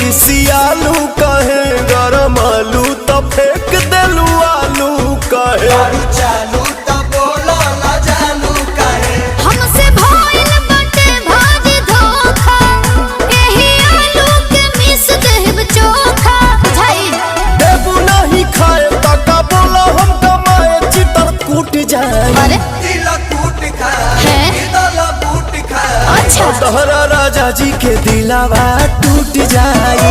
रिसियालू कहे गरम आलू तो फेंक देलू आलू कहे चालू तो बोलो ना जानू कहे हमसे भइल बाटे भाजी धोखा एही आलू के मिस देब चोखा बुझाइल देबू नहीं खाए तका बोलो हम कमाए चितर कूट जाए अरे दिल कूट खा है दिल बूट खा अच्छा तोहरा राजा जी के दिलावा टूट जाए